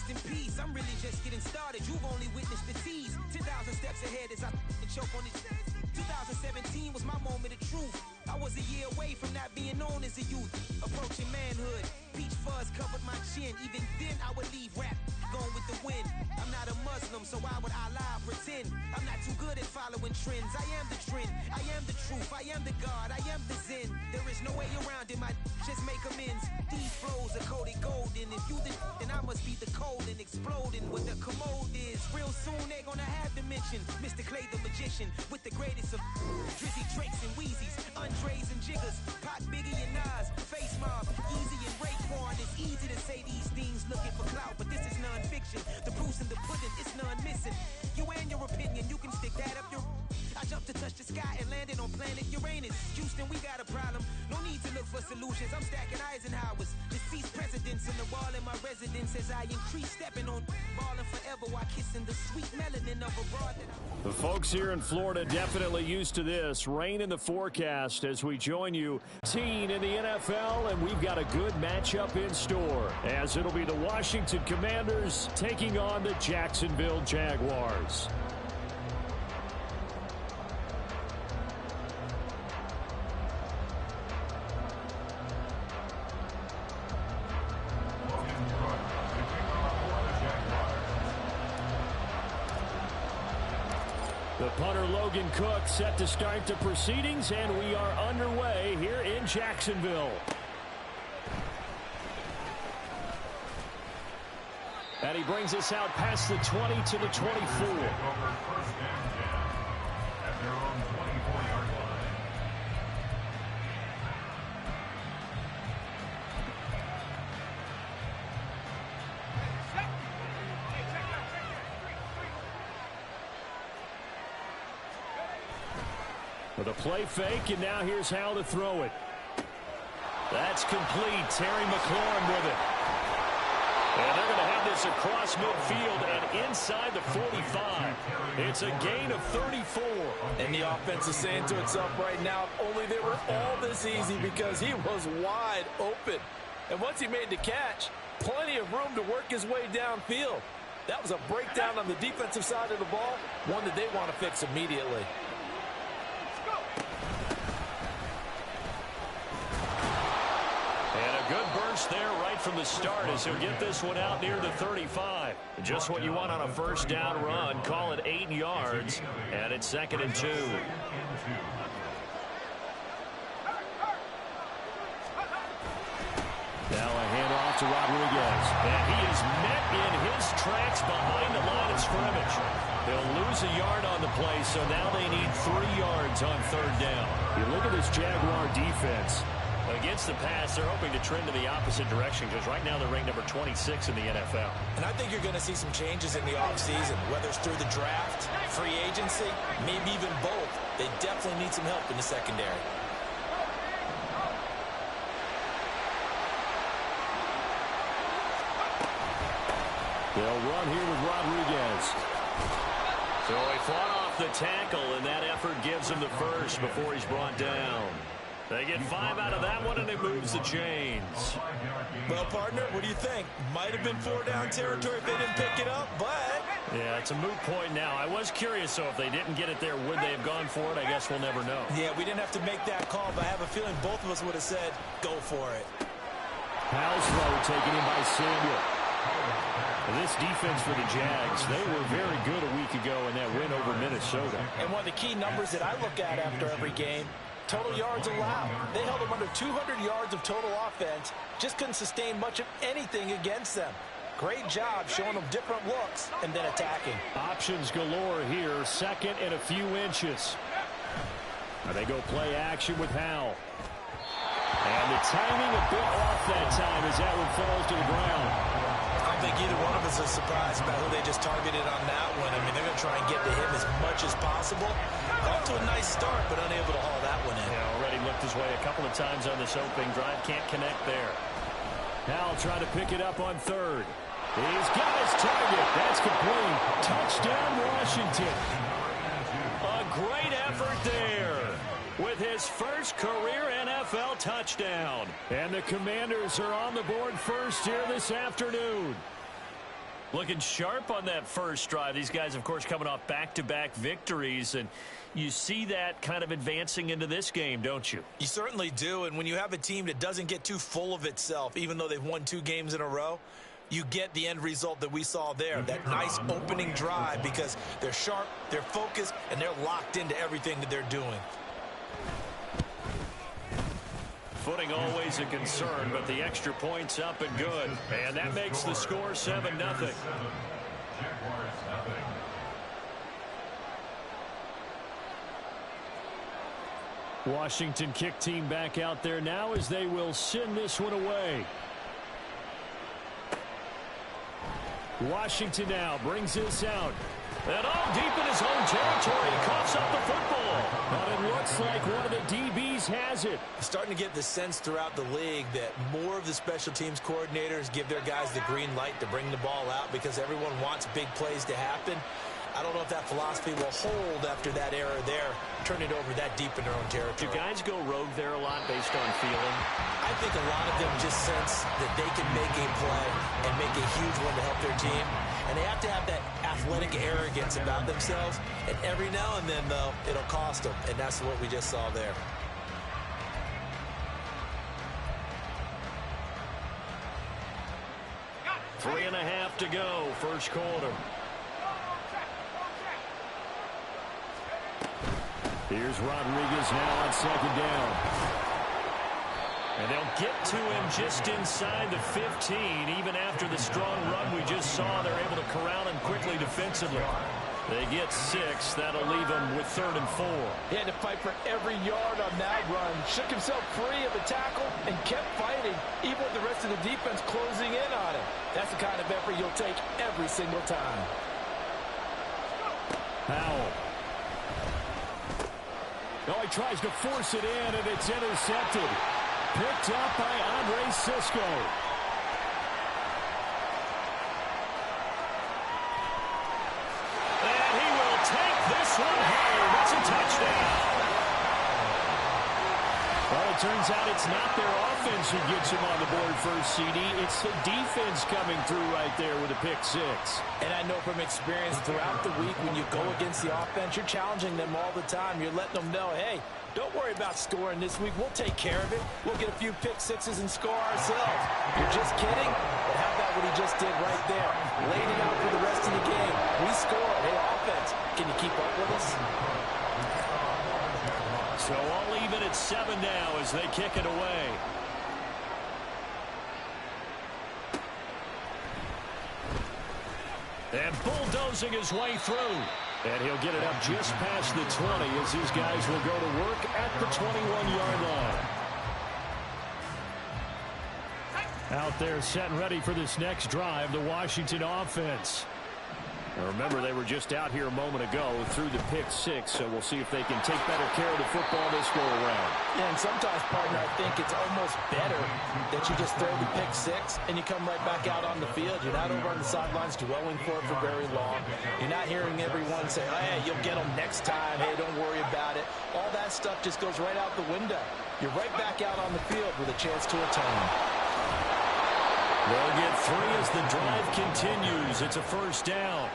rest in peace. I'm really just getting started. You've only witnessed the tease. 10,000 steps ahead as I choke on it. 2017 was my moment of truth. I was a year away from not being known as a youth. Approaching manhood. Peach fuzz covered my chin. Even then I would leave rap going with the wind. I'm not a Muslim, so why would I lie or pretend? I'm not too good at following trends. I am the trend. I am the truth. I am the God. I am the Zen. There is no way around it. My just make amends. These flows are coated golden. If you the then I must be the cold and exploding what the commode is. Real soon they gonna have to mention Mr. Clay the magician with the greatest of Drizzy Drakes and Wheezies, Andres and Jiggers, Pac, Biggie and Nas, Face Mob, Easy and Raekwon. It's easy to say these things looking for clout, but this is non-fiction. The proof's in the pudding, it's none missing. You and your opinion, you can stick that up your. I jumped to touch the sky and landed on planet Uranus. Houston, we got a problem. No need to look for solutions. I'm stacking Eisenhowers. Deceased presidents in the wall in my residence as I increase stepping on balling forever while kissing the sweet melanin of a broad that I... The folks here in Florida definitely used to this. Rain in the forecast as we join you. Teen in the NFL, and we've got a good matchup in store as it'll be the Washington Commanders taking on the Jacksonville Jaguars. The punter Logan Cook set to start the proceedings, and we are underway here in Jacksonville. And he brings us out past the 20 to the 24. With a play fake, and now here's how to throw it. That's complete. Terry McLaurin with it. And they're going to have this across midfield and inside the 45. It's a gain of 34. And the offense is saying to itself right now, if only they were all this easy, because he was wide open. And once he made the catch, plenty of room to work his way downfield. That was a breakdown on the defensive side of the ball, one that they want to fix immediately. Good burst there right from the start as he'll get this one out near the 35. Just what you want on a first down run. Call it 8 yards, and it's 2nd and 2. Now a handoff to Rodriguez. And he is met in his tracks behind the line of scrimmage. They'll lose a yard on the play, so now they need 3 yards on 3rd down. You look at this Jaguar defense. Against the pass, they're hoping to trend in the opposite direction because right now they're ranked number 26 in the NFL. And I think you're going to see some changes in the offseason, whether it's through the draft, free agency, maybe even both. They definitely need some help in the secondary. They'll run here with Rodriguez. So he fought off the tackle, and that effort gives him the first before he's brought down. They get 5 out of that one, and it moves the chains. Well, partner, what do you think? Might have been 4-down territory if they didn't pick it up, but... Yeah, it's a moot point now. I was curious, so if they didn't get it there, would they have gone for it? I guess we'll never know. Yeah, we didn't have to make that call, but I have a feeling both of us would have said, go for it. Powell's throw taken in by Samuel. This defense for the Jags, they were very good a week ago in that win over Minnesota. And one of the key numbers that I look at after every game, total yards allowed. They held them under 200 yards of total offense, just couldn't sustain much of anything against them. Great job showing them different looks and then attacking. Options galore here, 2nd and a few inches. Now they go play action with Howell. And the timing a bit off that time as that one falls to the ground. I don't think either one of us is surprised about who they just targeted on that one. I mean, they're going to try and get to him as much as possible. Off to a nice start, but unable to haul that one in. Yeah, already looked his way a couple of times on this opening drive. Can't connect there. Howell trying to pick it up on 3rd. He's got his target. That's complete. Touchdown, Washington. A great effort there with his first career NFL touchdown. And the Commanders are on the board first here this afternoon. Looking sharp on that first drive. These guys, of course, coming off back-to-back victories, and you see that kind of advancing into this game, don't you? You certainly do, and when you have a team that doesn't get too full of itself, even though they've won 2 games in a row, you get the end result that we saw there, that nice opening drive, because they're sharp, they're focused, and they're locked into everything that they're doing. Footing always a concern, but the extra point's up and good. And that makes the score 7-0. Washington kick team back out there now as they will send this one away. Washington now brings this out. And all deep in his own territory, he coughs up the football. But it looks like one of the DBs has it. Starting to get the sense throughout the league that more of the special teams coordinators give their guys the green light to bring the ball out because everyone wants big plays to happen. I don't know if that philosophy will hold after that error there, turn it over that deep in their own territory. Do guys go rogue there a lot based on feeling? I think a lot of them just sense that they can make a play and make a huge one to help their team. And they have to have that athletic arrogance about themselves. And every now and then, though, it'll cost them. And that's what we just saw there. Three and a half to go, first quarter. Here's Rodriguez now on second down. And they'll get to him just inside the 15. Even after the strong run we just saw, they're able to corral him quickly defensively. They get 6. That'll leave him with 3rd and 4. He had to fight for every yard on that run. Shook himself free of the tackle and kept fighting, even with the rest of the defense closing in on him. That's the kind of effort you'll take every single time. Powell. Oh, he tries to force it in, and it's intercepted. Picked up by Andre Sisco. And he will take this one home. That's a touchdown. Well, it turns out it's not their offense who gets him on the board first, CD. It's the defense coming through right there with a pick 6. And I know from experience throughout the week when you go against the offense, you're challenging them all the time. You're letting them know, hey, don't worry about scoring this week. We'll take care of it. We'll get a few pick 6s and score ourselves. You're just kidding? But how about what he just did right there? Laid it out for the rest of the game. We scored. Hey, offense, can you keep up with us? So all even at 7 now as they kick it away. And bulldozing his way through. And he'll get it up just past the 20 as these guys will go to work at the 21-yard line. Out there set and ready for this next drive, the Washington offense. Now remember, they were just out here a moment ago through the pick 6, so we'll see if they can take better care of the football this go around. Yeah, and sometimes, partner, I think it's almost better that you just throw the pick 6 and you come right back out on the field. You're not over on the sidelines dwelling for it for very long. You're not hearing everyone say, oh, hey, you'll get them next time. Hey, don't worry about it. All that stuff just goes right out the window. You're right back out on the field with a chance to atone. They'll get 3 as the drive continues. It's a first down.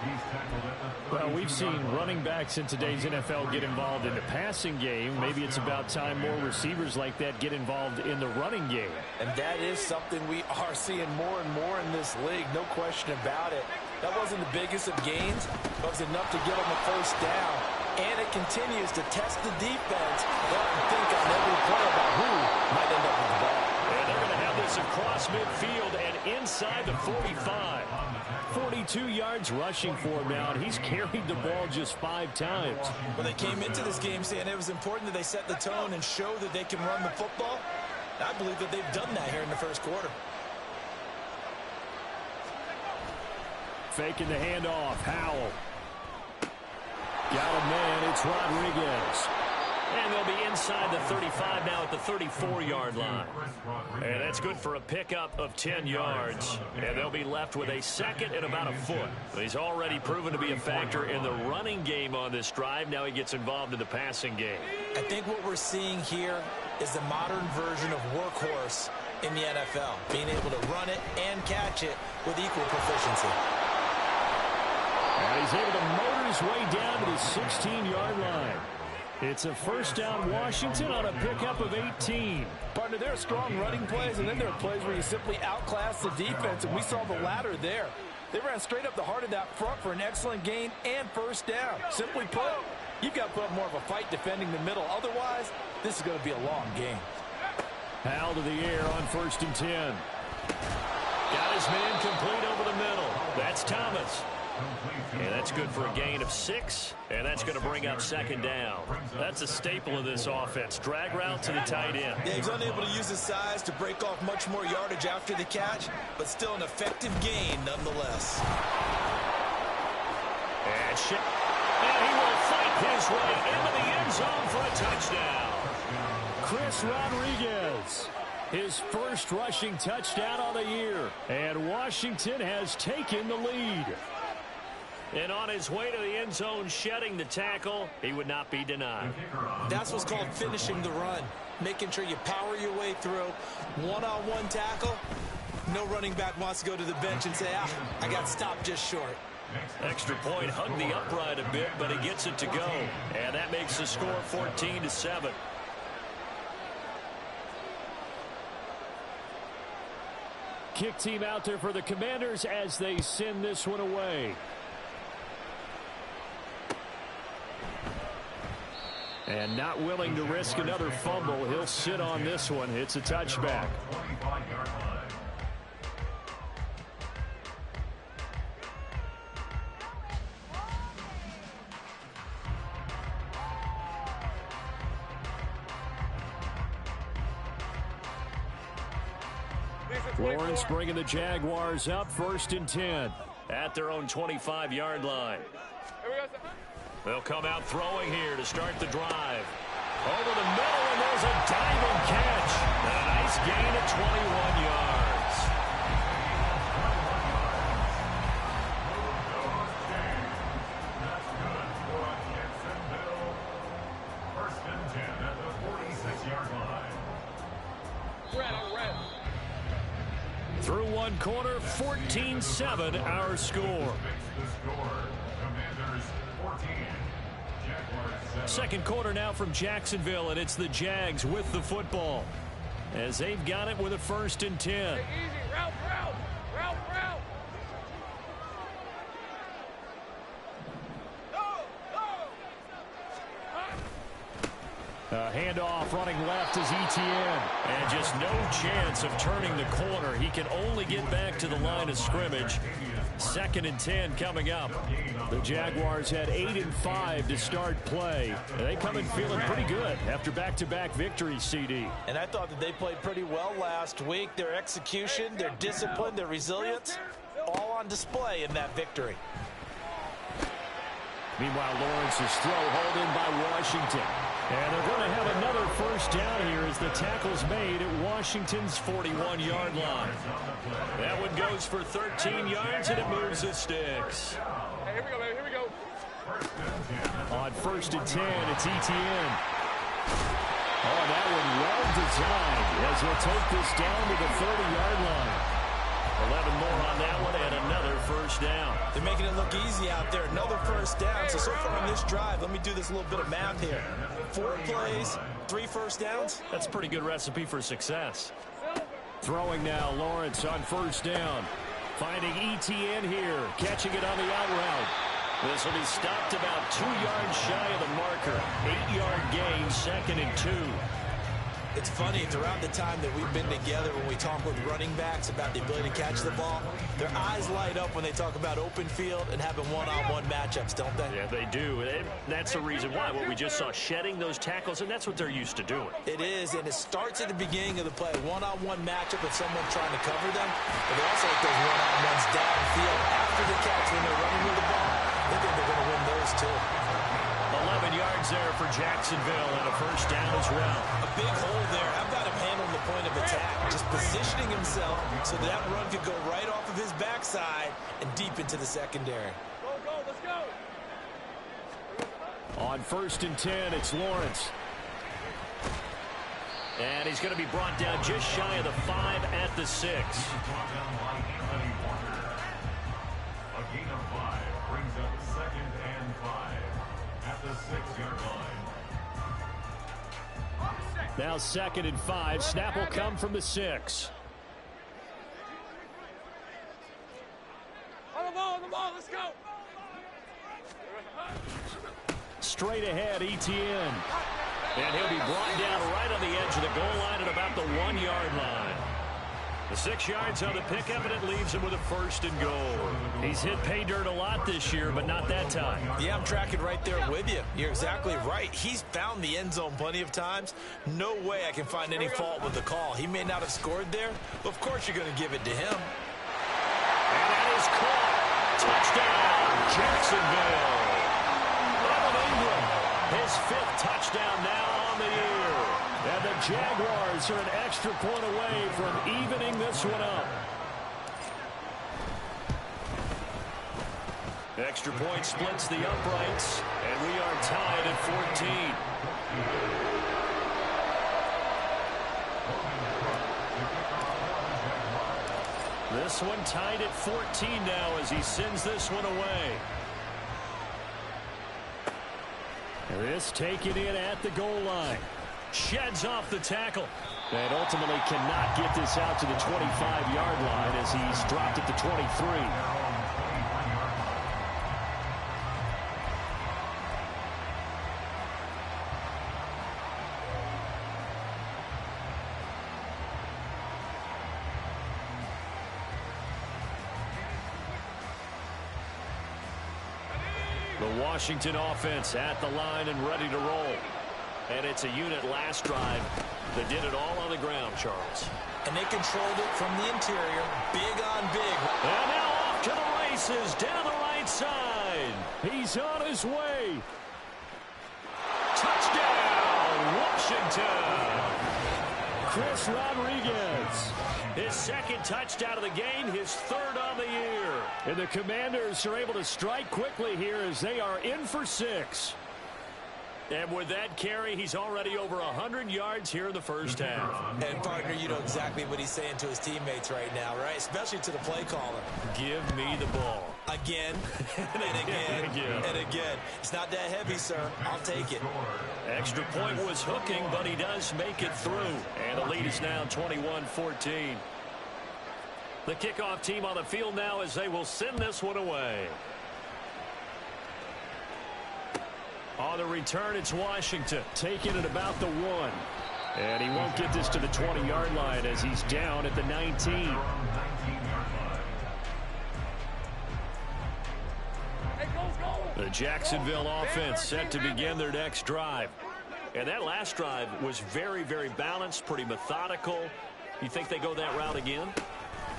Well, we've seen running backs in today's NFL get involved in the passing game. Maybe it's about time more receivers like that get involved in the running game. And that is something we are seeing more and more in this league. No question about it. That wasn't the biggest of gains, but it was enough to get them a first down. And it continues to test the defense. They have to think on every play about who might end up with the ball. And they're going to have this across midfield and inside the 45. 42 yards rushing for him now, and he's carried the ball just 5 times. Well, they came into this game saying it was important that they set the tone and show that they can run the football. I believe that they've done that here in the first quarter. Faking the handoff. Howell. Got a man. It's Rodriguez. And they'll be inside the 35 now at the 34-yard line. And that's good for a pickup of 10 yards. And they'll be left with a second and about a foot. He's already proven to be a factor in the running game on this drive. Now he gets involved in the passing game. I think what we're seeing here is the modern version of workhorse in the NFL, being able to run it and catch it with equal proficiency. And he's able to motor his way down to the 16-yard line. It's a first down Washington on a pickup of 18. Partner, there are strong running plays, and then there are plays where you simply outclass the defense, and we saw the latter there. They ran straight up the heart of that front for an excellent gain and first down. Simply put, you've got to put up more of a fight defending the middle. Otherwise, this is going to be a long game. Hal to the air on 1st and 10. Got his man complete over the middle. That's Thomas. And that's good for a gain of 6, and that's going to bring up 2nd down. That's a staple of this offense. Drag route to the tight end. Yeah, he's unable to use his size to break off much more yardage after the catch, but still an effective gain nonetheless. And he will fight his way into the end zone for a touchdown. Chris Rodriguez, his first rushing touchdown on the year. And Washington has taken the lead. And on his way to the end zone, shedding the tackle, he would not be denied. That's what's called finishing the run. Making sure you power your way through. One-on-one tackle. No running back wants to go to the bench and say, I got stopped just short. Extra point, hugged the upright a bit, but he gets it to go. And that makes the score 14-7. Kick team out there for the Commanders as they send this one away. And not willing to risk another fumble. He'll sit on this one. It's a touchback. Lawrence bringing the Jaguars up 1st and 10 at their own 25-yard line. They'll come out throwing here to start the drive. Over the middle, and there's a diving catch. And a nice gain of 21 yards. First and 10 at the 46-yard line. Through one quarter, 14-7 our score. Second quarter now from Jacksonville, and it's the Jags with the football as they've got it with a 1st and 10. Hey, easy. Route. A handoff running left is ETN. And just no chance of turning the corner. He can only get back to the line of scrimmage. 2nd and 10 coming up. The Jaguars had 8 and 5 to start play. They come in feeling pretty good after back-to-back victories, CD. And I thought that they played pretty well last week. Their execution, their discipline, their resilience, all on display in that victory. Meanwhile, Lawrence's throw hauled in by Washington. And they're going to have another first down here as the tackle's made at Washington's 41-yard line. That one goes for 13 yards, and it moves the sticks. Hey, here we go, baby. Here we go. On 1st and 10, it's ETN. Oh, that one well designed as he'll take this down to the 30-yard line. 11 more on that one and another first down. They're making it look easy out there. Another first down. So far on this drive, let me do this little bit of math here. 4 plays, 3 first downs. That's a pretty good recipe for success. Throwing now, Lawrence on 1st down. Finding ETN here, catching it on the out route. This will be stopped about 2 yards shy of the marker. 8-yard gain, 2nd and 2. It's funny, throughout the time that we've been together, when we talk with running backs about the ability to catch the ball, their eyes light up when they talk about open field and having one-on-one matchups, don't they? Yeah, they do. And that's the reason why. What we just saw, shedding those tackles, and that's what they're used to doing. It is, and it starts at the beginning of the play. One-on-one matchup with someone trying to cover them, but they also like those one-on-ones downfield after the catch when they're running with the ball. They think they're going to win those, too. 11 yards there for Jacksonville and a first down as well. A big hole there. I've got him handling the point of attack, just positioning himself so that run could go right off of his backside and deep into the secondary. Go, let's go. On 1st and 10, it's Lawrence. And he's going to be brought down just shy of the 5 at the 6. A gain of 5 brings up the 6-yard line. Now 2nd and 5. Snap will come from the 6. On the ball, let's go. Straight ahead, Etienne. And he'll be brought down right on the edge of the goal line at about the 1-yard line. The 6 yards on the pickup, and it leaves him with a 1st and goal. He's hit pay dirt a lot this year, but not that time. Yeah, I'm tracking right there with you. You're exactly right. He's found the end zone plenty of times. No way I can find any fault with the call. He may not have scored there, but of course you're going to give it to him. And that is caught. Touchdown, Jacksonville. Evan Ingram, his 5th touchdown now on the year. And the Jaguars are an extra point away from evening this one up. Extra point splits the uprights, and we are tied at 14. This one tied at 14 now as he sends this one away. This taken in at the goal line. Sheds off the tackle. And ultimately cannot get this out to the 25-yard line as he's dropped at the 23. The Washington offense at the line and ready to roll. And it's a unit last drive that did it all on the ground, Charles. And they controlled it from the interior, big on big. And now off to the races, down the right side. He's on his way. Touchdown, Washington. Chris Rodriguez. His 2nd touchdown of the game, his 3rd on the year. And the Commanders are able to strike quickly here as they are in for 6. And with that carry, he's already over 100 yards here in the first half. And, partner, you know exactly what he's saying to his teammates right now, right? Especially to the play caller. Give me the ball. Again, and again, and again. It's not that heavy, sir. I'll take it. Extra point was hooking, but he does make it through. And the lead is now 21-14. The kickoff team on the field now as they will send this one away. On the return, it's Washington taking it about the 1. And he won't get this to the 20-yard line as he's down at the 19. The Jacksonville offense set to begin their next drive. And that last drive was very, very balanced, pretty methodical. You think they go that route again?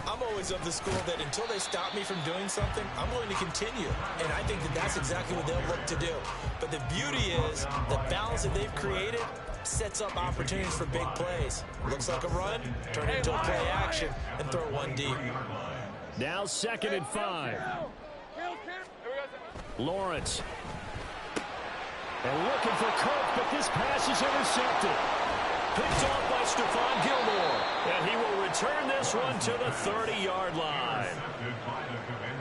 I'm always of the school that until they stop me from doing something, I'm going to continue. And I think that that's exactly what they'll look to do. But the beauty is the balance that they've created sets up opportunities for big plays. Looks like a run, turn it into a play action, and throw one deep. Now 2nd and 5. Lawrence. And looking for Cook, but this pass is intercepted. Picked off by Stephon Gilmore. And he will return this one to the 30-yard line.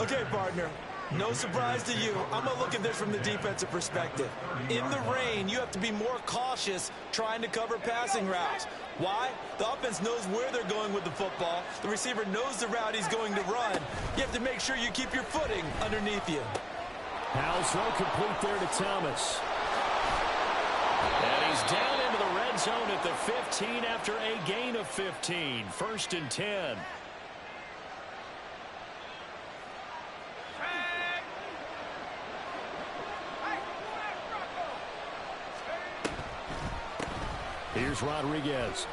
Okay, partner. No surprise to you. I'm going to look at this from the defensive perspective. In the rain, you have to be more cautious trying to cover passing routes. Why? The offense knows where they're going with the football. The receiver knows the route he's going to run. You have to make sure you keep your footing underneath you. Now throw complete there to Thomas. And he's down into the red zone at the 15 after a gain of 15. 1st and 10. Here's Rodriguez.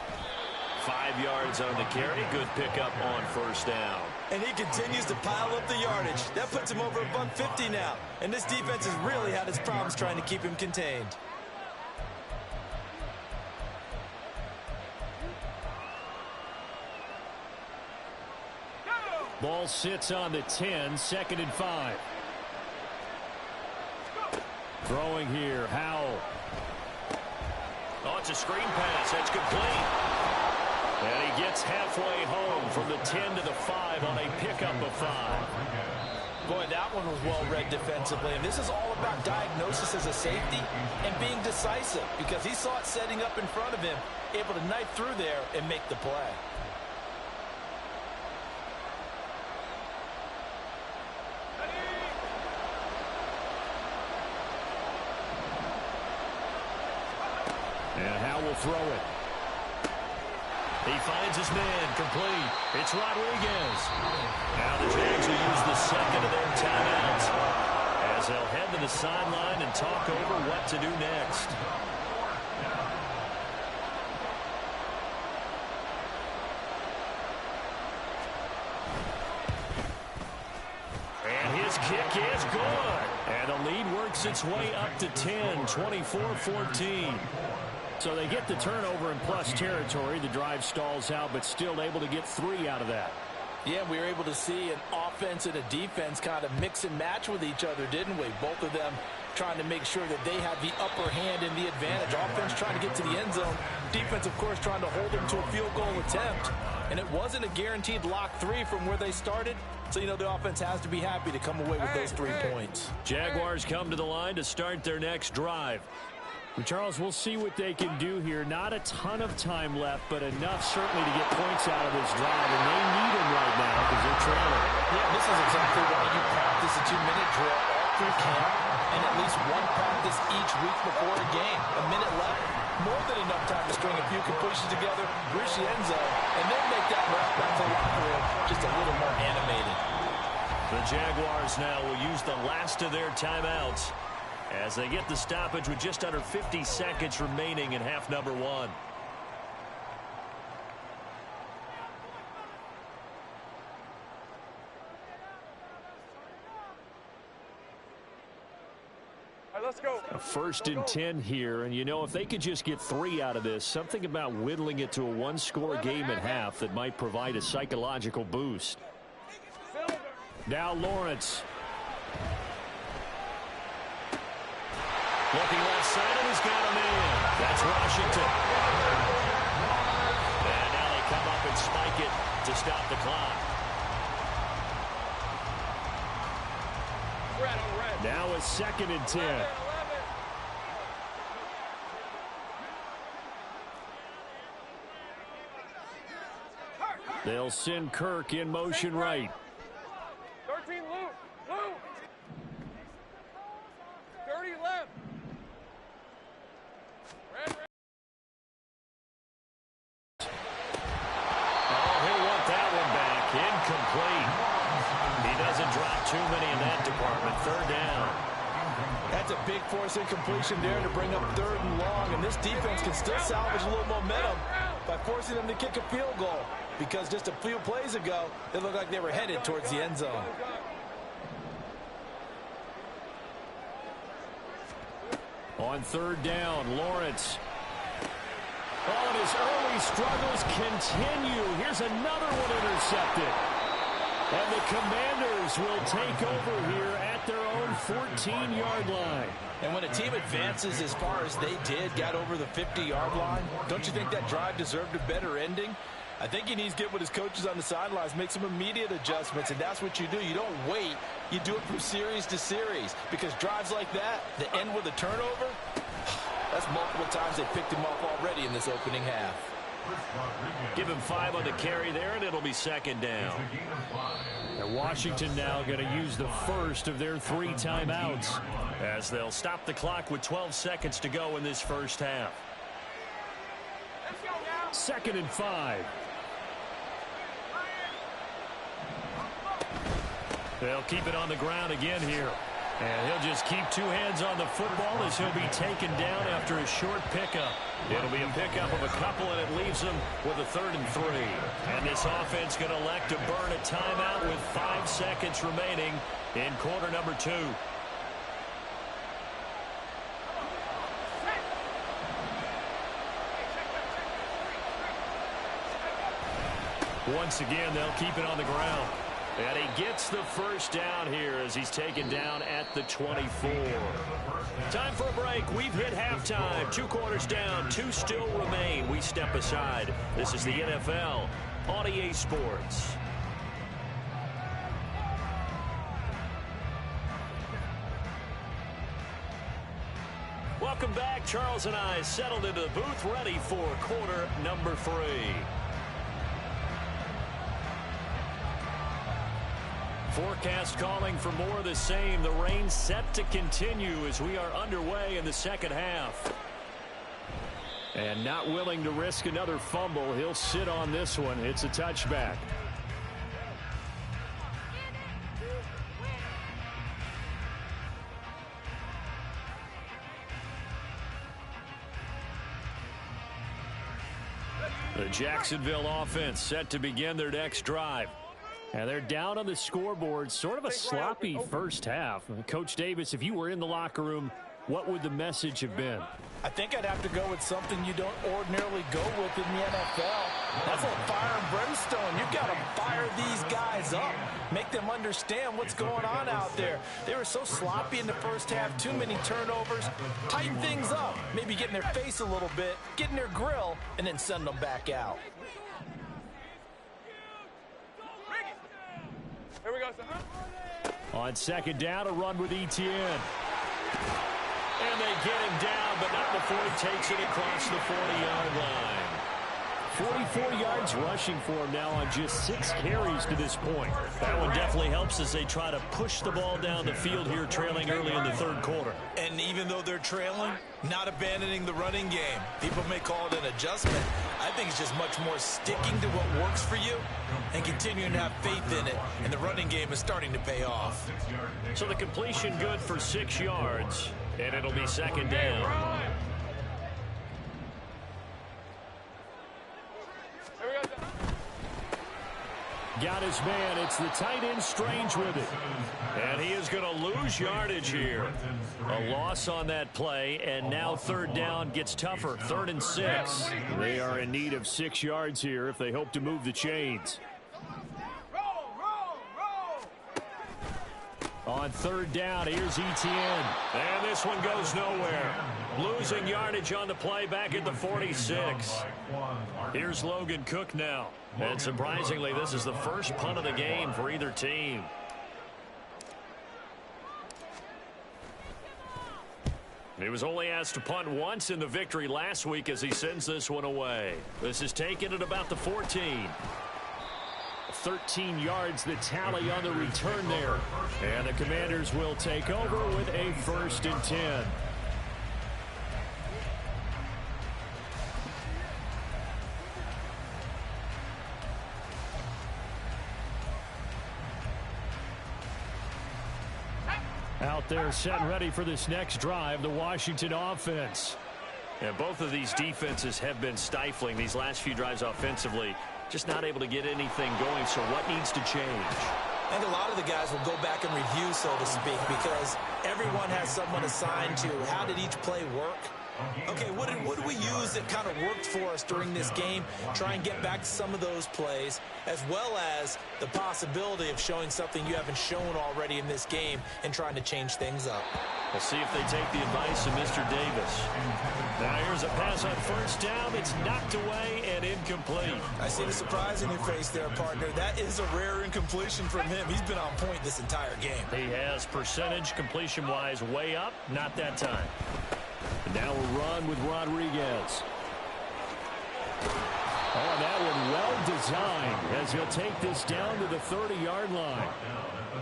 5 yards on the carry. Good pickup on 1st down. And he continues to pile up the yardage. That puts him over $150 now. And this defense has really had its problems trying to keep him contained. Ball sits on the 10, 2nd and 5. Throwing here, Howell. Oh, it's a screen pass. That's complete. And he gets halfway home from the 10 to the 5 on a pickup of 5. Boy, that one was well read defensively. And this is all about diagnosis as a safety and being decisive, because he saw it setting up in front of him, able to knife through there and make the play. And Howe will throw it. He finds his man, complete. It's Rodriguez. Now the Jags will use the second of their timeouts as they'll head to the sideline and talk over what to do next. And his kick is good. And the lead works its way up to 10, 24-14. So they get the turnover in plus territory. The drive stalls out, but still able to get 3 out of that. Yeah, we were able to see an offense and a defense kind of mix and match with each other, didn't we? Both of them trying to make sure that they have the upper hand and the advantage. Offense trying to get to the end zone. Defense, of course, trying to hold them to a field goal attempt. And it wasn't a guaranteed lock 3 from where they started. So, you know, the offense has to be happy to come away with those 3 points. Jaguars come to the line to start their next drive. Well, Charles, we'll see what they can do here. Not a ton of time left, but enough certainly to get points out of this drive, and they need them right now because they're trailing. Yeah, this is exactly why you practice a 2-minute drill all through camp and at least one practice each week before a game. A minute left, more than enough time to string a few completions together, reach the end zone, and then make that route back to the locker room just a little more animated. The Jaguars now will use the last of their timeouts as they get the stoppage with just under 50 seconds remaining in half number 1. All right, let's go. A 1st and 10 here, and you know, if they could just get 3 out of this, something about whittling it to a 1-score game at half that might provide a psychological boost. Now Lawrence. Looking left side, and he's got him in. That's Washington. And now they come up and spike it to stop the clock. Red. Now a 2nd and 10. They'll send Kirk in motion right. 13 loop. 30 left. Incomplete. He doesn't drop too many in that department. 3rd down. That's a big force incompletion there to bring up 3rd and long, and this defense can still salvage a little momentum by forcing them to kick a field goal, because just a few plays ago, it looked like they were headed towards the end zone. On 3rd down, Lawrence. Oh, and his early struggles continue. Here's another one intercepted. And the Commanders will take over here at their own 14-yard line. And when a team advances as far as they did, got over the 50-yard line, don't you think that drive deserved a better ending? I think he needs to get with his coaches on the sidelines, make some immediate adjustments, and that's what you do. You don't wait. You do it from series to series, because drives like that end with a turnover, that's multiple times they picked him off already in this opening half. Give him 5 on the carry there, and it'll be 2nd down. And Washington now going to use the first of their 3 timeouts as they'll stop the clock with 12 seconds to go in this first half. 2nd and 5. They'll keep it on the ground again here. And he'll just keep 2 hands on the football as he'll be taken down after a short pickup. It'll be a pickup of a couple, and it leaves him with a 3rd and 3. And this offense going to elect to burn a timeout with 5 seconds remaining in quarter number 2. Once again, they'll keep it on the ground. And he gets the first down here as he's taken down at the 24. Time for a break. We've hit halftime. 2 quarters down. 2 still remain. We step aside. This is the NFL on EA Sports. Welcome back. Charles and I settled into the booth, ready for quarter number 3. Forecast calling for more of the same. The rain set to continue as we are underway in the second half. And not willing to risk another fumble. He'll sit on this one. It's a touchback. The Jacksonville offense set to begin their next drive. And they're down on the scoreboard, sort of a sloppy first half. Coach Davis, if you were in the locker room, what would the message have been? I think I'd have to go with something you don't ordinarily go with in the NFL. That's like fire and brimstone. You've got to fire these guys up. Make them understand what's going on out there. They were so sloppy in the first half, too many turnovers. Tighten things up. Maybe get in their face a little bit, get in their grill, and then send them back out. Here we go, son. On second down, a run with Etienne. And they get him down, but not before he takes it across the 40-yard line. 44 yards rushing for him now on just 6 carries to this point. That one definitely helps as they try to push the ball down the field here, trailing early in the third quarter. And even though they're trailing, not abandoning the running game. People may call it an adjustment. I think it's just much more sticking to what works for you and continuing to have faith in it. And the running game is starting to pay off. So the completion good for 6 yards, and it'll be second down. Got his man. It's the tight end Strange with it. And he is going to lose yardage here. A loss on that play, and now third down gets tougher. 3rd and 6. They are in need of 6 yards here if they hope to move the chains. On third down, here's Etienne. And this one goes nowhere. Losing yardage on the play back at the 46. Here's Logan Cook now. And surprisingly, this is the first punt of the game for either team. He was only asked to punt once in the victory last week as he sends this one away. This is taken at about the 14. 13 yards the tally on the return there. And the Commanders will take over with a 1st and 10. Out there set and ready for this next drive, the Washington offense. And both of these defenses have been stifling these last few drives offensively. Just not able to get anything going, so what needs to change? I think a lot of the guys will go back and review, so to speak, because everyone has someone assigned to how did each play work. Okay, what did we use that kind of worked for us during this game? Try and get back to some of those plays, as well as the possibility of showing something you haven't shown already in this game and trying to change things up. We'll see if they take the advice of Mr. Davis. Now here's a pass on first down. It's knocked away and incomplete. I see the surprise in your face there, partner. That is a rare incompletion from him. He's been on point this entire game. He has percentage completion-wise way up. Not that time. And now a run with Rodriguez. Oh, that one well designed as he'll take this down to the 30-yard line.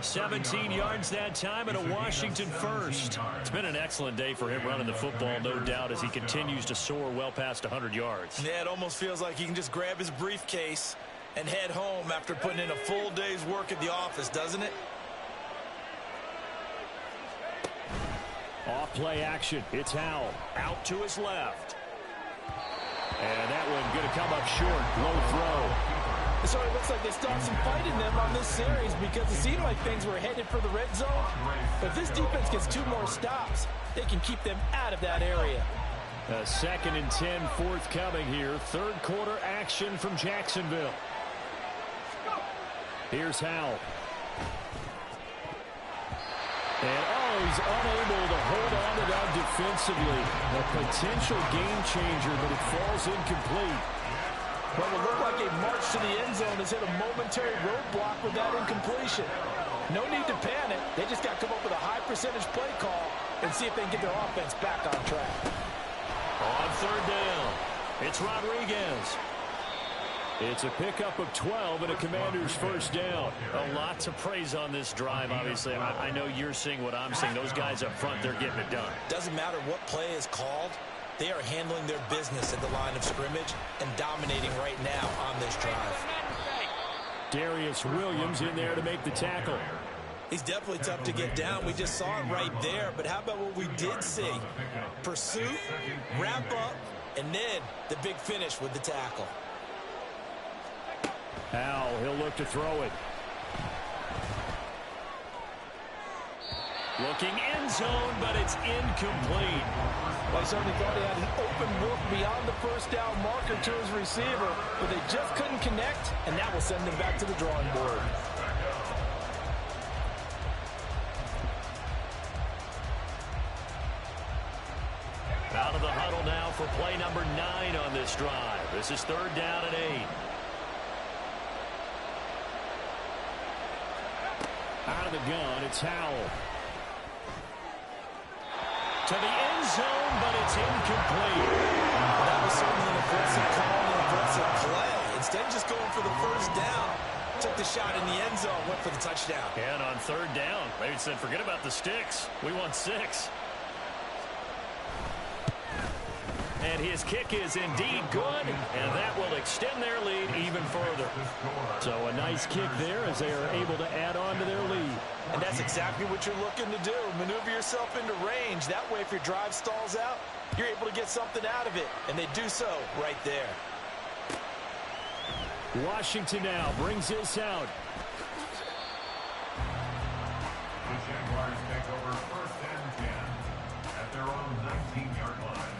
17 yards that time and a Washington first. It's been an excellent day for him running the football, no doubt, as he continues to soar well past 100 yards. Yeah, it almost feels like he can just grab his briefcase and head home after putting in a full day's work at the office, doesn't it? Off play action. It's Howell out to his left. And that one going to come up short. Low throw. So it looks like they stopped some fight in them on this series because it seemed like things were headed for the red zone. But if this defense gets 2 more stops, they can keep them out of that area. A 2nd and 10 forthcoming here. Third quarter action from Jacksonville. Here's Howell. And, he's unable to hold on to that defensively. A potential game changer, but it falls incomplete. What would look like a march to the end zone has hit a momentary roadblock with that incompletion. No need to panic. They just got to come up with a high percentage play call and see if they can get their offense back on track. On third down, it's Rodriguez. It's a pickup of 12 and a Commander's first down. a lot to praise on this drive, obviously. I know you're seeing what I'm seeing. Those guys up front, they're getting it done. Doesn't matter what play is called. They are handling their business at the line of scrimmage and dominating right now on this drive. Darius Williams in there to make the tackle. He's definitely tough to get down. We just saw it right there. But how about what we did see? Pursuit, wrap up, and then the big finish with the tackle. Howell, he'll look to throw it. Looking end zone, but it's incomplete. Well, he certainly thought he had an open look beyond the first down marker to his receiver, but they just couldn't connect, and that will send him back to the drawing board. Out of the huddle now for play number 9 on this drive. This is third down and 8. Out of the gun, it's Howell. To the end zone, but it's incomplete. That was certainly an aggressive call and an aggressive play. Instead of just going for the first down, took the shot in the end zone, went for the touchdown. And on third down, maybe said, forget about the sticks. We want 6. And his kick is indeed good, and that will extend their lead even further. So a nice kick there as they are able to add on to their lead. And that's exactly what you're looking to do. Maneuver yourself into range. That way, if your drive stalls out, you're able to get something out of it. And they do so right there. Washington now brings this out. The Jaguars take over first and 10 at their own 19-yard line.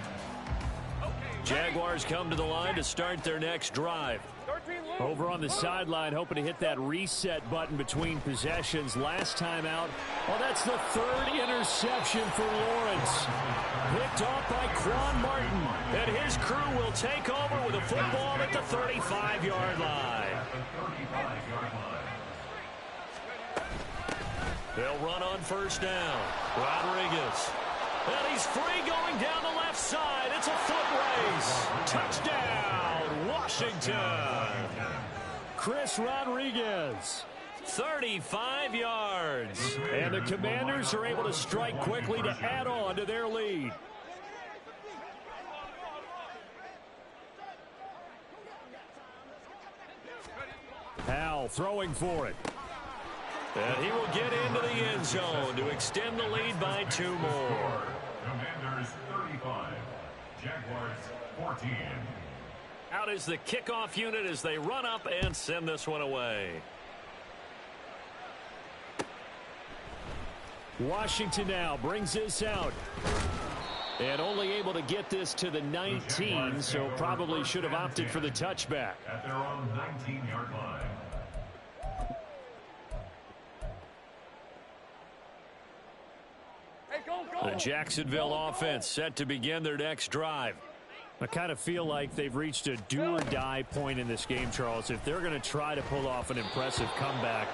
Jaguars come to the line to start their next drive. Over on the sideline, hoping to hit that reset button between possessions. Last time out, that's the third interception for Lawrence. Picked off by Quan Martin. And his crew will take over with a football at the 35-yard line. They'll run on first down. Rodriguez. And he's free going down the left side. It's a foot race. Touchdown, Washington. Chris Rodriguez. 35 yards. And the Commanders are able to strike quickly to add on to their lead. Howell throwing for it. And he will get into the end zone to extend the lead by 2 more. Commanders 35, Jaguars 14. Out is the kickoff unit as they run up and send this one away. Washington now brings this out. And only able to get this to the 19, so probably should have opted for the touchback. At their own 19-yard line. The Jacksonville offense set to begin their next drive. I kind of feel like they've reached a do-or-die point in this game, Charles. If they're going to try to pull off an impressive comeback,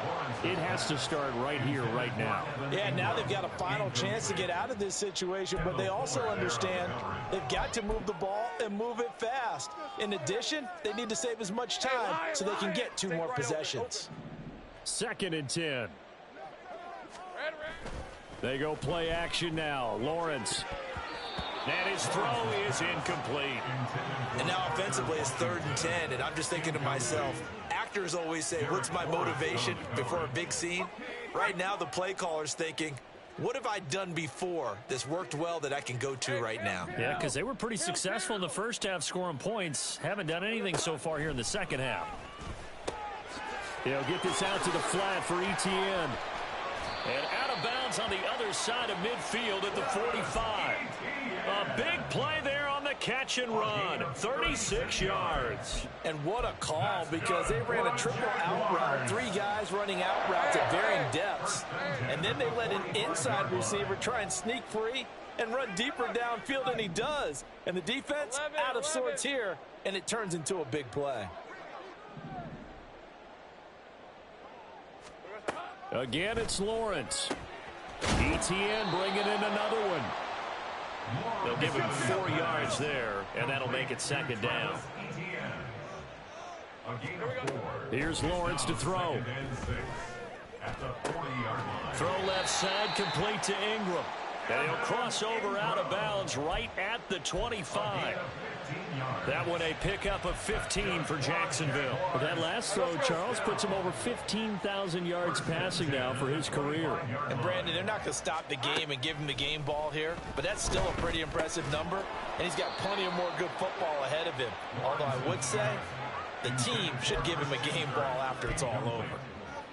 it has to start right here, right now. Yeah, now they've got a final chance to get out of this situation, but they also understand they've got to move the ball and move it fast. In addition, they need to save as much time so they can get 2 more possessions. 2nd and 10. They go play action now. Lawrence. And his throw is incomplete. And now offensively it's 3rd and 10, and I'm just thinking to myself, actors always say, what's my motivation before a big scene? Right now the play caller's thinking, what have I done before that's worked well that I can go to right now? Yeah, because they were pretty successful in the first half scoring points. Haven't done anything so far here in the second half. They'll get this out to the flat for Etienne. And out of bounds on the other side of midfield at the 45. A big play there on the catch and run, 36 yards. And what a call, because they ran a triple out route, 3 guys running out routes at varying depths. And then they let an inside receiver try and sneak free and run deeper downfield, and he does. And the defense out of sorts here, and it turns into a big play. Again, it's Lawrence. ETN bringing in another one. They'll give him 4 yards there, and that'll make it 2nd down. Here's Lawrence to throw. Throw left side, complete to Ingram. And he'll cross over out of bounds right at the 25. That one a pickup of 15 for Jacksonville. But that last throw, Charles, puts him over 15,000 yards passing now for his career. And Brandon, they're not going to stop the game and give him the game ball here, but that's still a pretty impressive number, and he's got plenty of more good football ahead of him. Although I would say the team should give him a game ball after it's all over.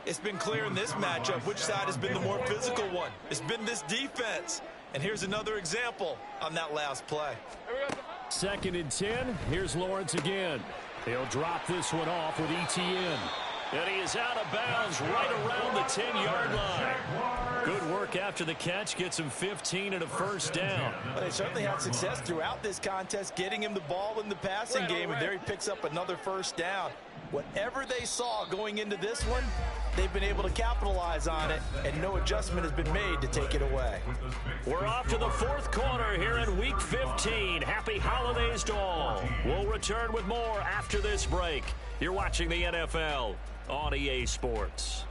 It's been clear in this matchup which side has been the more physical one. It's been this defense. And here's another example on that last play. 2nd and 10. Here's Lawrence again. He'll drop this one off with ETN. And he is out of bounds right around the 10-yard line. Good work after the catch. Gets him 15 and a 1st down. Well, they certainly had success throughout this contest, getting him the ball in the passing game, and there he picks up another 1st down. Whatever they saw going into this one, they've been able to capitalize on it, and no adjustment has been made to take it away. We're off to the 4th quarter here in Week 15. Happy holidays to all. We'll return with more after this break. You're watching the NFL on EA Sports.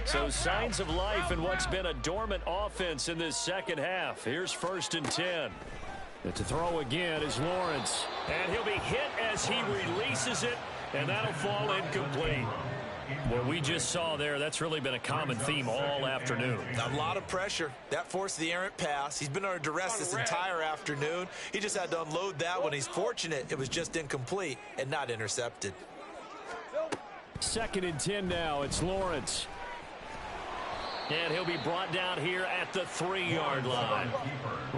So signs of life in what's been a dormant offense in this 2nd half. Here's 1st and 10. And to throw again is Lawrence. And he'll be hit as he releases it, and that'll fall incomplete. What we just saw there, that's really been a common theme all afternoon. A lot of pressure. That forced the errant pass. He's been under duress this entire afternoon. He just had to unload that one. He's fortunate it was just incomplete and not intercepted. 2nd and 10 now. It's Lawrence. And he'll be brought down here at the 3-yard line.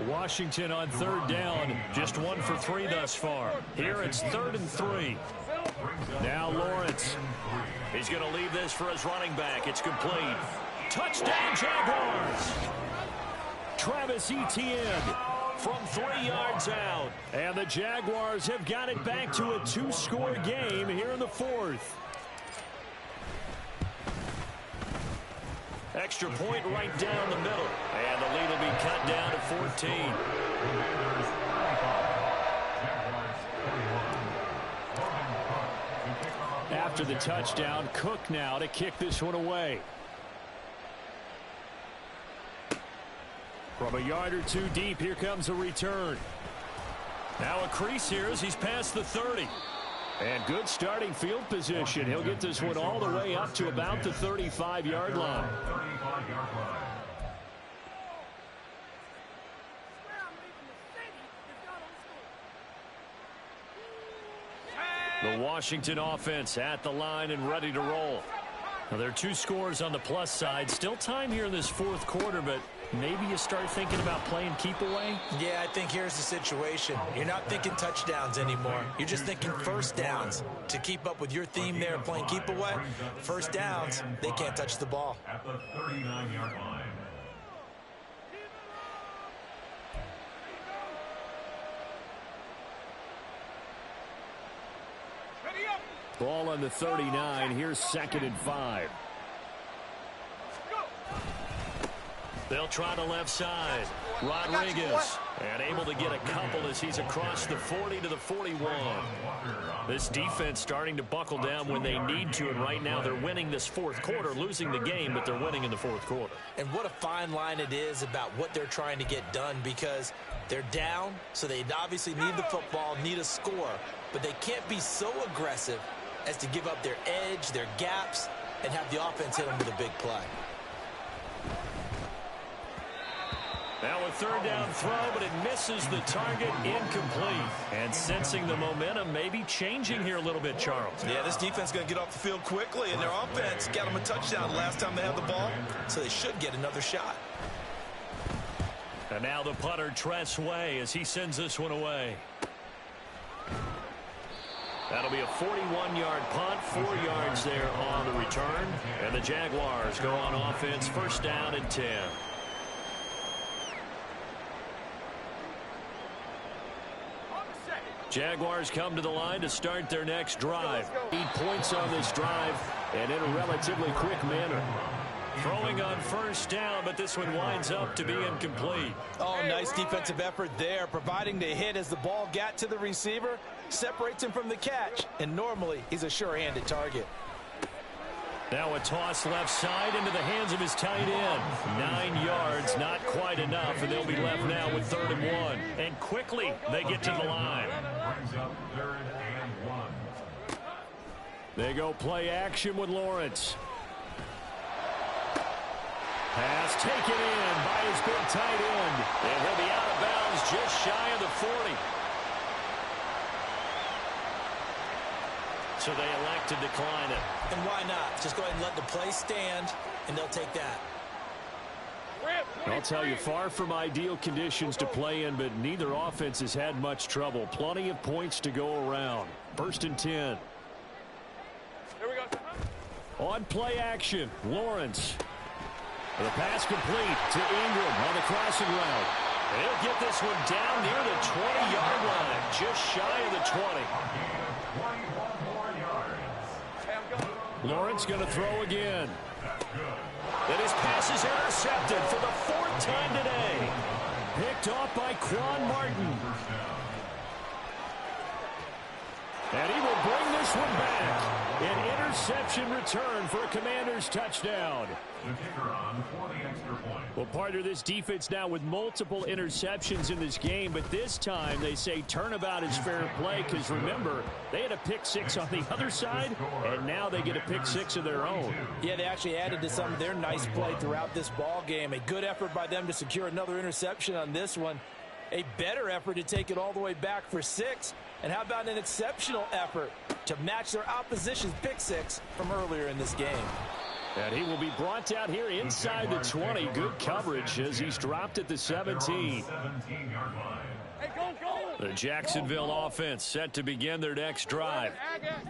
Washington on 3rd down. Just 1 for 3 thus far. Here it's 3rd and 3. Now Lawrence. He's going to leave this for his running back. It's complete. Touchdown, Jaguars. Travis Etienne from 3 yards out. And the Jaguars have got it back to a 2-score game here in the 4th. Extra point right down the middle. And the lead will be cut down to 14. After the touchdown, Cook now to kick this one away. From a yard or 2 deep, here comes a return. Now a crease here as he's past the 30. And good starting field position. He'll get this one all the way up to about the 35-yard line. The Washington offense at the line and ready to roll. Now, there are 2 scores on the plus side. Still time here in this 4th quarter, but maybe you start thinking about playing keep away? Yeah, I think here's the situation. You're not thinking touchdowns anymore. You're just thinking 1st downs. To keep up with your theme there, playing keep away, 1st downs, they can't touch the ball. At the 39-yard line. Ball on the 39. Here's 2nd and 5. They'll try the left side. Rodriguez. And able to get a couple as he's across the 40 to the 41. This defense starting to buckle down when they need to, and right now they're winning this 4th quarter, losing the game, but they're winning in the 4th quarter. And what a fine line it is about what they're trying to get done, because they're down, so they obviously need the football, need a score, but they can't be so aggressive as to give up their edge, their gaps, and have the offense hit them with a big play. Now a third down throw, but it misses the target, incomplete. And sensing the momentum maybe changing here a little bit, Charles. Yeah, this defense is going to get off the field quickly, and their offense got them a touchdown last time they had the ball, so they should get another shot. And now the punter, Tress Way, as he sends this one away. That'll be a 41-yard punt, 4 yards there on the return. And the Jaguars go on offense, first down and 10. Jaguars come to the line to start their next drive. 8 points on this drive, and in a relatively quick manner. Throwing on first down, but this one winds up to be incomplete. Oh, nice defensive effort there, providing the hit as the ball got to the receiver, separates him from the catch, and normally he's a sure-handed target. Now a toss left side into the hands of his tight end. 9 yards, not quite enough, and they'll be left now with 3rd and 1. And quickly, they get to the line. They go play action with Lawrence. Pass taken in by his big tight end. And he'll be out of bounds just shy of the 40. So they elect to decline it. And why not? Just go ahead and let the play stand, and they'll take that. I'll tell you, far from ideal conditions to play in, but neither offense has had much trouble. Plenty of points to go around. 1st and 10. Here we go. On play action, Lawrence. The pass complete to Ingram on the crossing route. And he'll get this one down near the 20-yard line, just shy of the 20. Lawrence going to throw again. And his pass is intercepted for the 4th time today. Picked off by Quan Martin. And he will bring this one back. An interception return for a Commanders touchdown. Well, partner, this defense now with multiple interceptions in this game, but this time they say turnabout is fair play because, remember, they had a pick 6 on the other side, and now they get a pick 6 of their own. Yeah, they actually added to some of their nice play throughout this ball game. A good effort by them to secure another interception on this one. A better effort to take it all the way back for 6. And how about an exceptional effort to match their opposition's pick 6 from earlier in this game. And he will be brought out here inside the 20. Good coverage as he's dropped at the 17. The Jacksonville offense set to begin their next drive.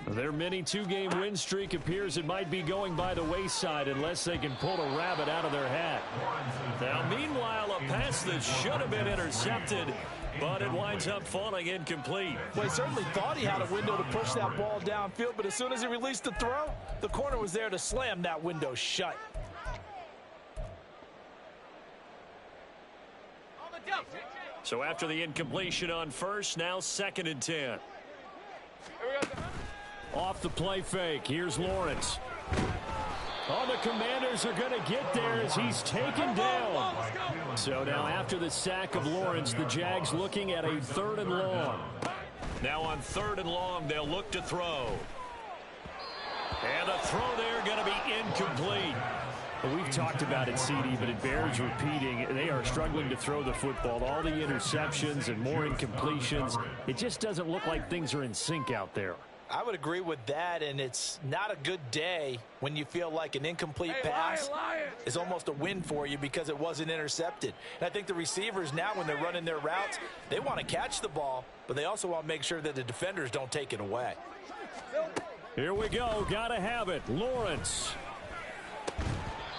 Their mini 2-game win streak appears it might be going by the wayside unless they can pull a rabbit out of their hat. Now, meanwhile, a pass that should have been intercepted, but it winds up falling incomplete. Well, he certainly thought he had a window to push that ball downfield, but as soon as he released the throw, the corner was there to slam that window shut. So after the incompletion on first, now 2nd and 10. Off the play fake, here's Lawrence. Oh, the Commanders are going to get there as he's taken down. So now after the sack of Lawrence, the Jags looking at a 3rd and long. Now on 3rd and long, they'll look to throw. And the throw there going to be incomplete. We've talked about it, CD, but it bears repeating. They are struggling to throw the football. All the interceptions and more incompletions. It just doesn't look like things are in sync out there. I would agree with that, and it's not a good day when you feel like an incomplete pass is almost a win for you because it wasn't intercepted. And I think the receivers now, when they're running their routes, they want to catch the ball, but they also want to make sure that the defenders don't take it away. Here we go. Got to have it. Lawrence.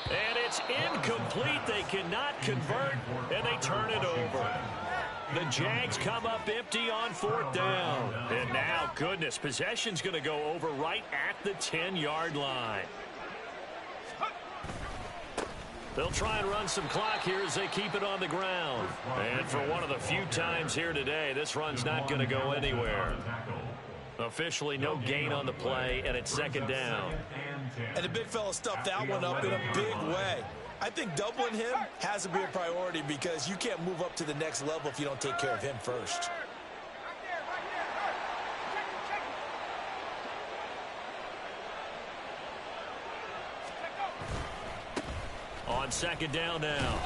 And it's incomplete. They cannot convert, and they turn it over. The Jags come up empty on 4th down. And now, goodness, possession's going to go over right at the 10-yard line. They'll try and run some clock here as they keep it on the ground. And for one of the few times here today, this run's not going to go anywhere. Officially no gain on the play, and it's 2nd down. And the big fella stuffed that one up in a big way. I think doubling him has to be a priority because you can't move up to the next level if you don't take care of him first. On 2nd down now.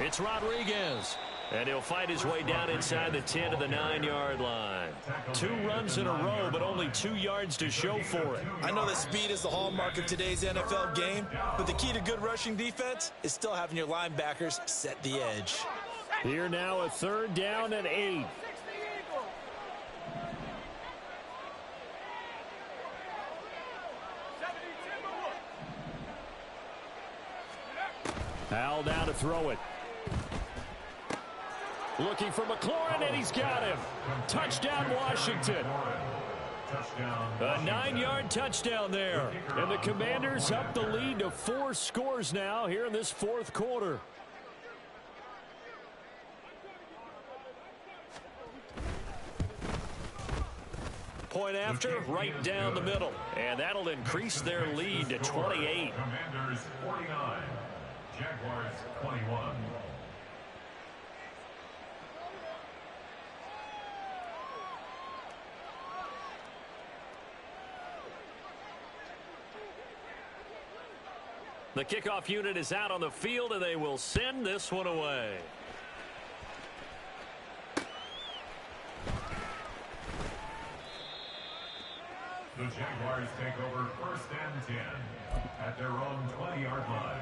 It's Rodriguez. And he'll fight his way down inside the 10 to the 9-yard line. 2 runs in a row, but only 2 yards to show for it. I know that speed is the hallmark of today's NFL game, but the key to good rushing defense is still having your linebackers set the edge. Here now, a 3rd down and 8. Hal down to throw it. Looking for McLaurin, and he's got him. Touchdown, Washington. A 9-yard touchdown there. And the Commanders up the lead to 4 scores now here in this 4th quarter. Point after, right down the middle. And that'll increase their lead to 28. Commanders 49, Jaguars 21. The kickoff unit is out on the field, and they will send this one away. The Jaguars take over 1st and 10 at their own 20-yard line.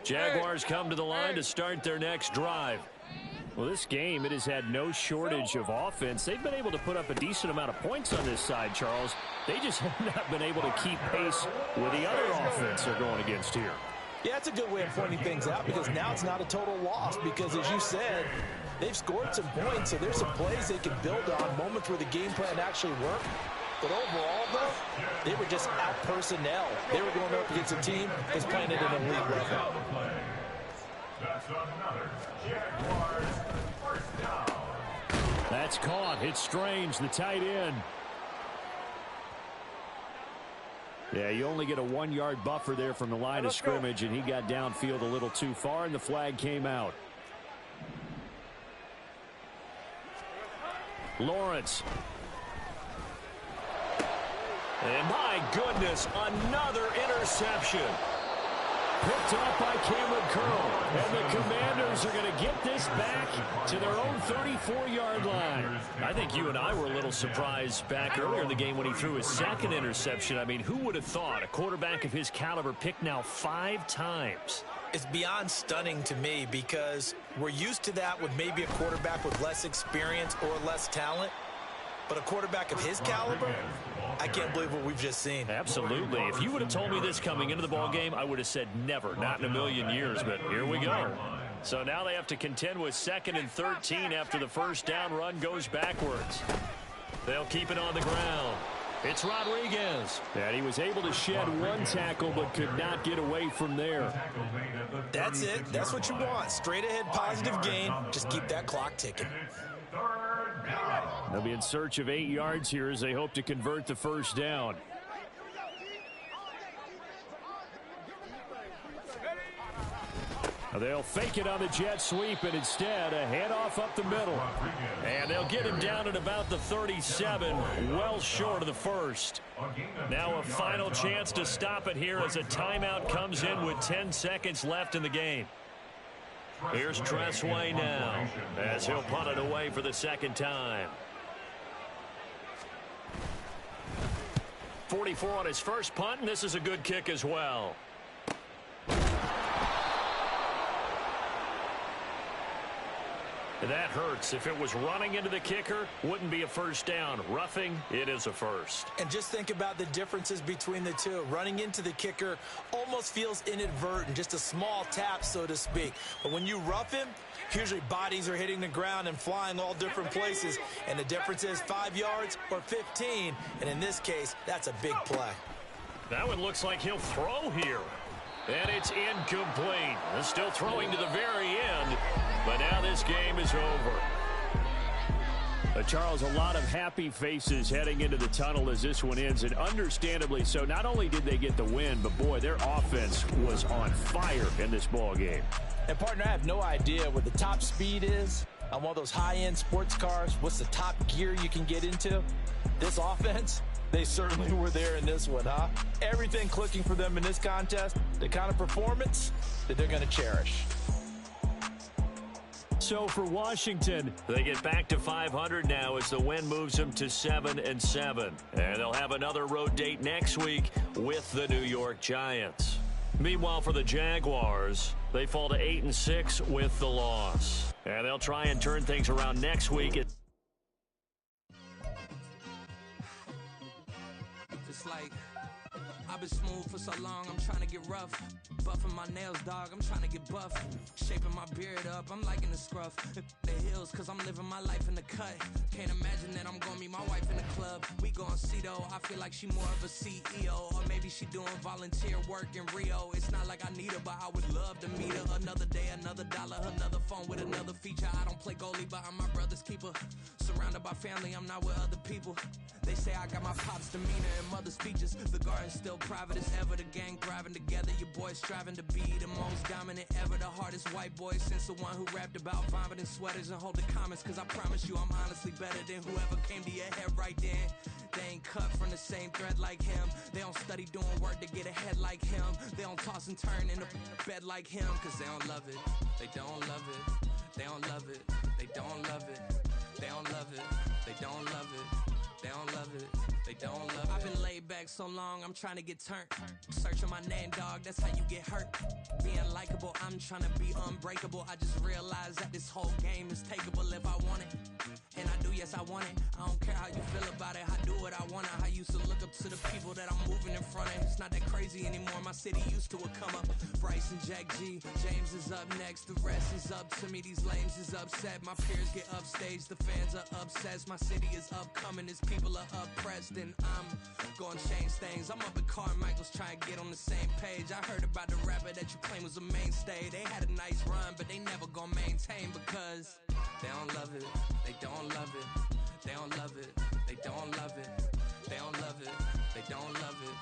Jaguars come to the line to start their next drive. Well, this game, it has had no shortage of offense. They've been able to put up a decent amount of points on this side, Charles. They just have not been able to keep pace with the other offense they're going against here. Yeah, that's a good way of pointing things out, because now it's not a total loss, because as you said, they've scored some points, so there's some plays they can build on, moments where the game plan actually worked. But overall, though, they were just out personnel. They were going up against a team that's playing at an elite level. That's another Jaguars 1st down. That's caught. It's Strange, the tight end. Yeah, you only get a 1-yard buffer there from the line of scrimmage, and he got downfield a little too far, and the flag came out. Lawrence. And my goodness, another interception. Picked up by Cameron Curl. And the Commanders are going to get this back to their own 34-yard line. I think you and I were a little surprised back earlier in the game when he threw his 2nd interception. I mean, who would have thought a quarterback of his caliber picked now 5 times? It's beyond stunning to me, because we're used to that with maybe a quarterback with less experience or less talent. But a quarterback of his caliber, I can't believe what we've just seen. Absolutely. If you would have told me this coming into the ball game, I would have said never, not in a million years. But here we go. So now they have to contend with 2nd and 13 after the 1st down run goes backwards. They'll keep it on the ground. It's Rodriguez. And he was able to shed 1 tackle but could not get away from there. That's it. That's what you want. Straight ahead positive gain. Just keep that clock ticking. They'll be in search of 8 yards here as they hope to convert the 1st down. They'll fake it on the jet sweep, and instead a handoff up the middle. And they'll get him down at about the 37, well short of the 1st. Now a final chance to stop it here as a timeout comes in with 10 seconds left in the game. Here's Tressway now as he'll punt it away for the 2nd time. 44 on his first punt, and this is a good kick as well. That hurts. If it was running into the kicker, wouldn't be a 1st down. Roughing, it is a 1st. And just think about the differences between the two. Running into the kicker almost feels inadvertent, just a small tap, so to speak. But when you rough him, usually bodies are hitting the ground and flying all different places. And the difference is 5 yards or 15. And in this case, that's a big play. That one looks like he'll throw here. And it's incomplete. They're still throwing to the very end. But now this game is over. Charles, a lot of happy faces heading into the tunnel as this one ends, and understandably so. Not only did they get the win, but boy, their offense was on fire in this ball game. And partner, I have no idea what the top speed is on one of those high-end sports cars. What's the top gear you can get into? This offense, They certainly were there in this one, huh? Everything clicking for them in this contest, the kind of performance that they're going to cherish. So for Washington, they get back to 500 now as the win moves them to 7-7. And they'll have another road date next week with the New York Giants. Meanwhile, for the Jaguars, they fall to 8-6 with the loss. And they'll try and turn things around next week. It's like, I've been smooth for so long, I'm trying to get rough. Buffing my nails, dog, I'm trying to get buff. Shaping my beard up, I'm liking the scruff. The hills, cause I'm living my life in the cut. Can't imagine that I'm gonna meet my wife in the club. We gon' see though, I feel like she more of a CEO. Or maybe she doing volunteer work in Rio. It's not like I need her, but I would love to meet her. Another day, another dollar, another phone with another feature. I don't play goalie, but I'm my brother's keeper. Surrounded by family, I'm not with other people. They say I got my pop's demeanor and mother's features. The garden's still private as ever, the gang thriving together. Your boys striving to be the most dominant ever. The hardest white boy since the one who rapped about vomiting sweaters and holding comments. Cause I promise you I'm honestly better than whoever came to your head right then. They ain't cut from the same thread like him. They don't study doing work to get ahead like him. They don't toss and turn in the bed like him. Cause they don't love it, they don't love it. They don't love it, they don't love it. They don't love it, they don't love it. They don't love it, they don't love it. I've been laid back so long, I'm trying to get turned. Searching my name, dog, that's how you get hurt. Being likable, I'm trying to be unbreakable. I just realized that this whole game is takeable if I want it. And I do, yes, I want it. I don't care how you feel about it, I do what I want. I used to look up to the people that I'm moving in front of. It's not that crazy anymore, my city used to it come up. Bryce and Jack G, James is up next. The rest is up to me, these lames is upset. My peers get upstaged, the fans are obsessed. My city is upcoming, its people are oppressed. And I'm gonna change things. I'm up at Carmichael's trying to get on the same page. I heard about the rapper that you claim was a mainstay. They had a nice run, but they never gonna maintain because they don't love it, they don't love it, they don't love it, they don't love it, they don't love it, they don't love it,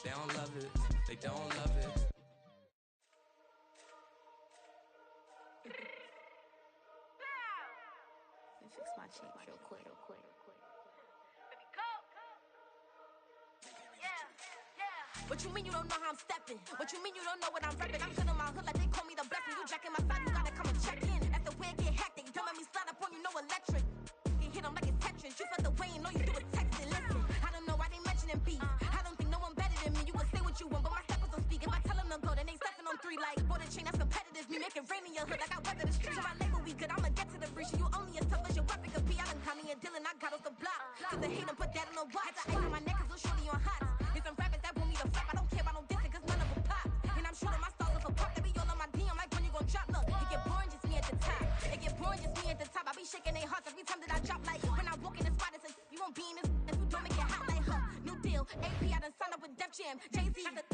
they don't love it, they don't love it. Let me fix my cheek real quick. What you mean you don't know how I'm stepping? What you mean you don't know what I'm repping? I'm good in my hood like they call me the blessing. You jacking my side, you gotta come and check in. That's the way it get hectic. Don't make me slide up on you, no electric. You hit them like it's Tetris. You felt the way and all you do is texting. Listen, I don't know why they mentioning beef. I don't think no one better than me. You can say what you want, but my steppers don't speak. If I tell them to go, then they stepping on 3 like border chain. That's competitive. Me making rain in your hood like I weather the streets. So my label we good. I'ma get to the breach. You only as tough as your weapon could be. I done Connie and Dylan. I got off the block. Cause they hate them, put that on the watch. I ice on my neck cause little shorty on hot. There's some rappers that want me to flop. I don't care about no dissing cause none of them pop. And I'm shooting my stars off a pop. They be all on my DM like when you gon' drop. Look, it get boring just me at the top. It get boring just me at the top. I be shaking their hearts every time that I drop. Like when I walk in the spot it says you won't be in this. If you don't make it hot like her. New deal, AP I done signed up with Def Jam. Jay-Z got the